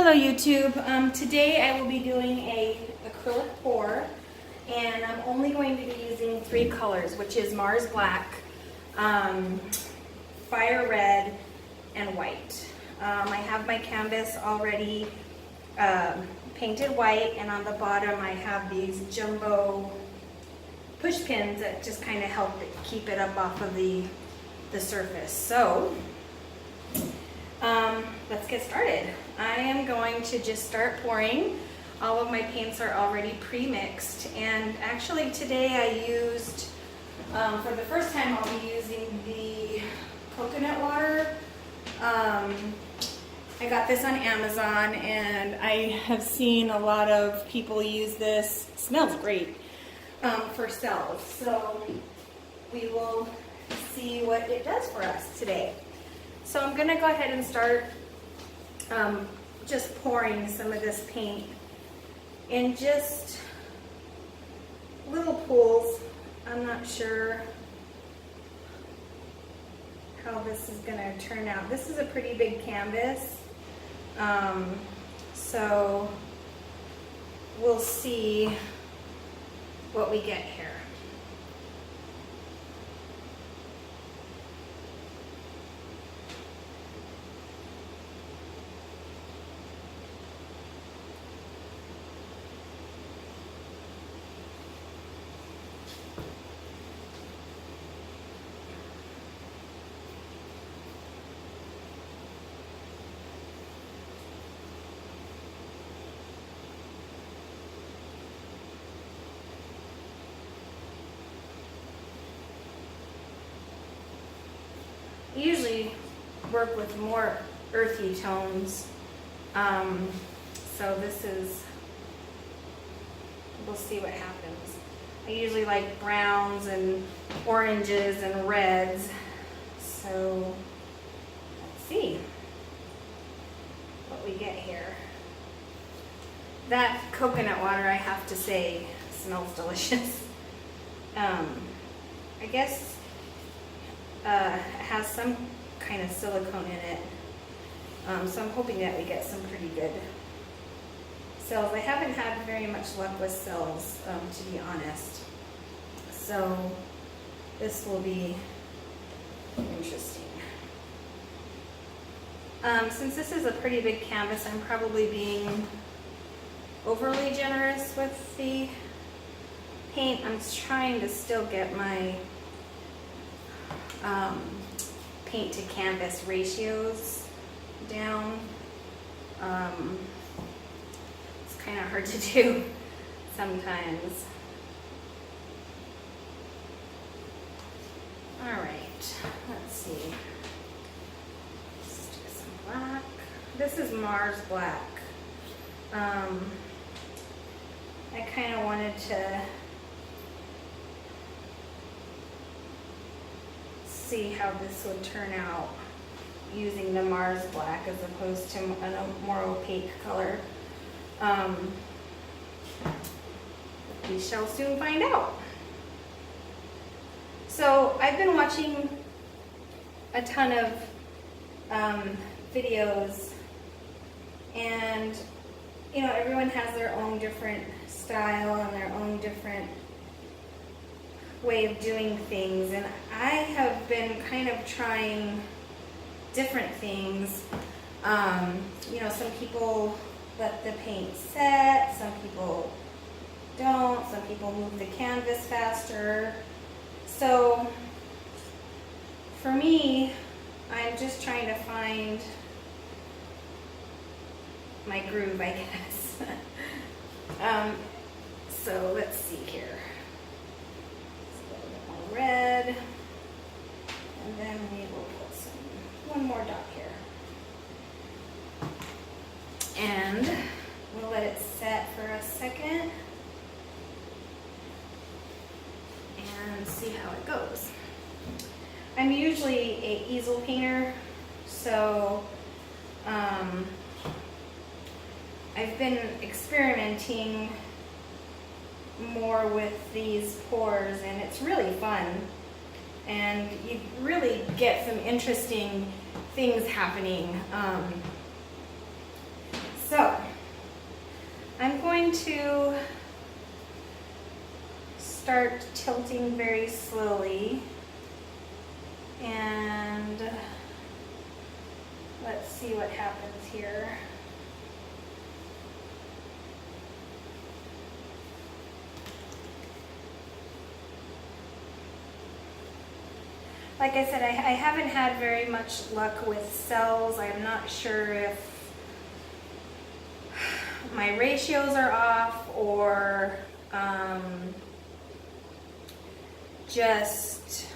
Hello YouTube. Today I will be doing a acrylic pour, and I'm only going to be using three colors, which is Mars Black, Fire Red, and White. I have my canvas already painted white, and on the bottom I have these jumbo push pins that just kind of help keep it up off of the surface. So let's get started. I am going to just start pouring. All of my paints are already pre-mixed, and actually today I used, for the first time I'll be using the coconut water. I got this on Amazon, and I have seen a lot of people use this. It smells great for cells, so we will see what it does for us today. So I'm gonna go ahead and start just pouring some of this paint in just little pools. I'm not sure how this is gonna turn out. This is a pretty big canvas, so we'll see what we get here. I usually work with more earthy tones, so this is, we'll see what happens. I usually like browns and oranges and reds, so let's see what we get here. That coconut water, I have to say, smells delicious. I guess it has some kind of silicone in it, so I'm hoping that we get some pretty good cells. I haven't had very much luck with cells, to be honest, so this will be interesting. Since this is a pretty big canvas, I'm probably being overly generous with the paint. I'm trying to still get my paint to canvas ratios down. It's kind of hard to do sometimes. All right, let's see. Let's do some black. This is Mars Black. I kind of wanted to see how this would turn out using the Mars Black as opposed to a more opaque color. We shall soon find out. So I've been watching a ton of videos, and you know, everyone has their own different style and their own different way of doing things, and I have been kind of trying different things. You know, some people let the paint set, some people don't, some people move the canvas faster. So for me, I'm just trying to find my groove, I guess. So let's see here. Red, and then we will put one more dot here, and we'll let it set for a second and see how it goes. I'm usually an easel painter, so I've been experimenting more with these pours, and it's really fun, and you really get some interesting things happening. So start tilting very slowly. And let's see what happens here. Like I said, I haven't had very much luck with cells. I'm not sure if my ratios are off or just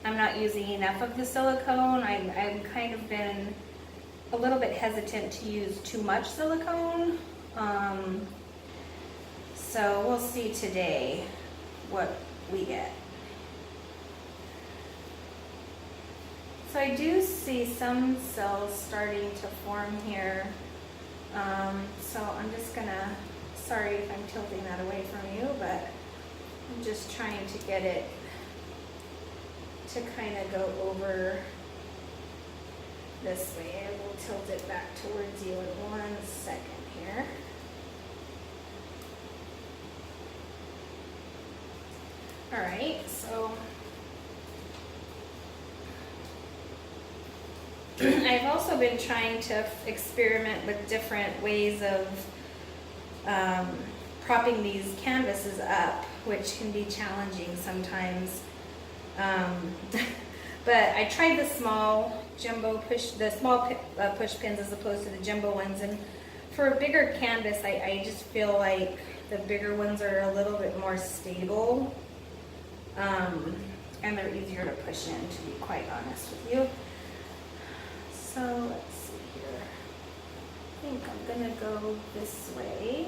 I'm not using enough of the silicone. I've kind of been a little bit hesitant to use too much silicone. So we'll see today what we get. So I do see some cells starting to form here. So I'm just gonna, sorry if I'm tilting that away from you, but I'm just trying to get it to kind of go over this way. I will tilt it back towards you in 1 second here. All right, so I've also been trying to experiment with different ways of propping these canvases up, which can be challenging sometimes. But I tried the small jumbo push, push pins as opposed to the jumbo ones, and for a bigger canvas, I just feel like the bigger ones are a little bit more stable, and they're easier to push in, to be quite honest with you. So let's see here. I think I'm gonna go this way.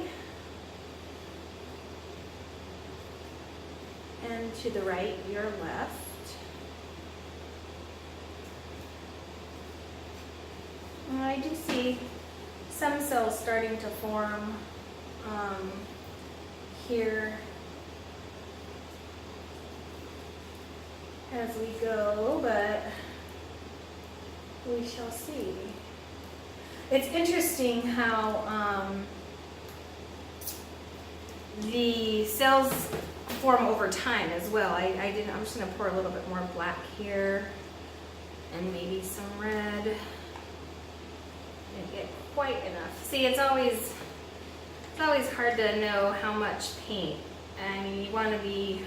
And to the right, your left. And I do see some cells starting to form here as we go, but we shall see. It's interesting how the cells form over time as well. I'm just gonna pour a little bit more black here and maybe some red. Didn't get quite enough. See, it's always hard to know how much paint. I mean, you want to be,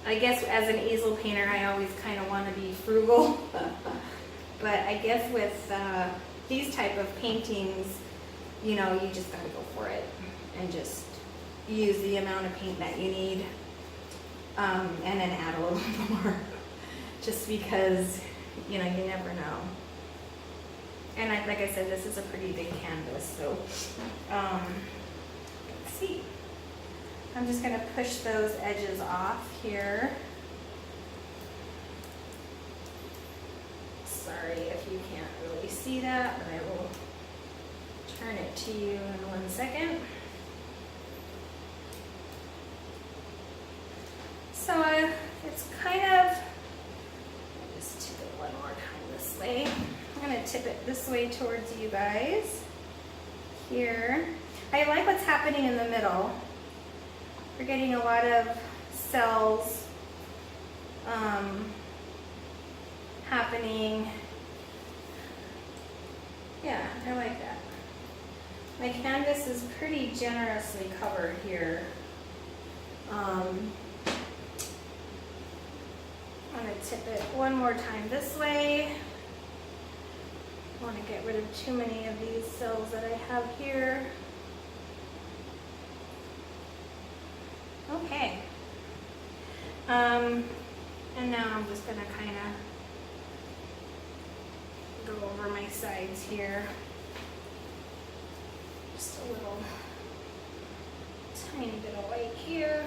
I guess as an easel painter, I always kind of want to be frugal. But I guess with these type of paintings, you know, you just gotta go for it and just use the amount of paint that you need, and then add a little more, just because, you know, you never know. And like I said, this is a pretty big canvas, so let's see. I'm just gonna push those edges off here. Sorry if you can't really see that, but I will turn it to you in 1 second. So it's kind of, I'll just tip it one more time this way. I'm gonna tip it this way towards you guys. Here. I like what's happening in the middle. We're getting a lot of cells happening. Yeah, I like that. My canvas is pretty generously covered here. I'm going to tip it one more time this way. I want to get rid of too many of these cells that I have here. Okay. And now I'm just going to kind of go over my sides here. Just a little tiny bit of white here.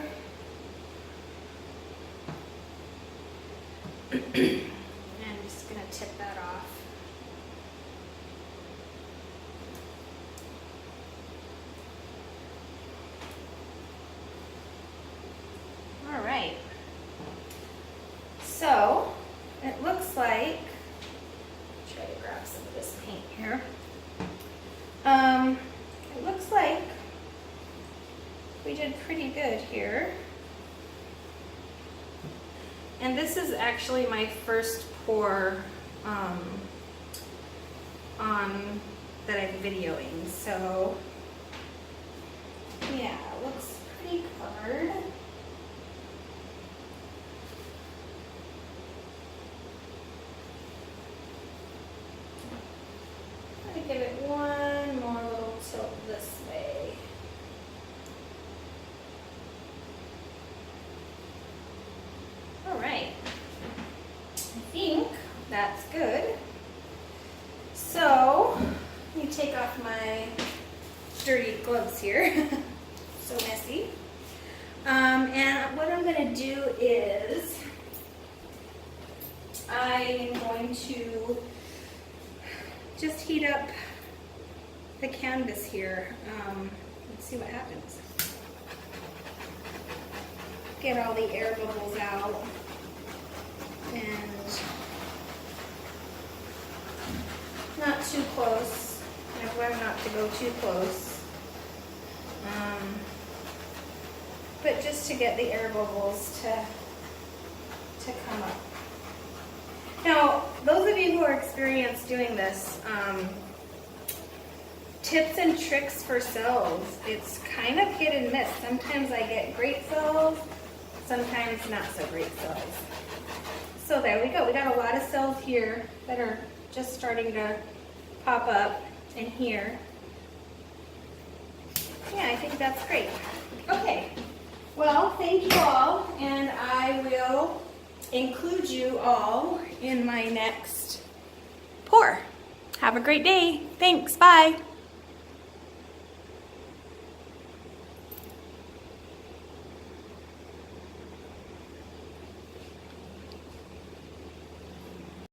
And I'm just going to tip that off. All right. So it looks like, try to grab some of this paint here. It looks like pretty good here. And this is actually my first pour on that I'm videoing, so yeah, it looks pretty covered. I'm gonna give it one more little tilt this way. All right, I think that's good. So, let me take off my dirty gloves here. So messy. And what I'm going to do is I am going to just heat up the canvas here. Let's see what happens. Get all the air bubbles out and not too close. I try not to go too close. But just to get the air bubbles to come up. Now, those of you who are experienced doing this, tips and tricks for cells, it's kind of hit and miss. Sometimes I get great cells, sometimes not so great cells. So there we go. We got a lot of cells here that are just starting to pop up in here. Yeah, I think that's great. Okay, well, thank you all, and I will include you all in my next pour. Have a great day. Thanks, bye.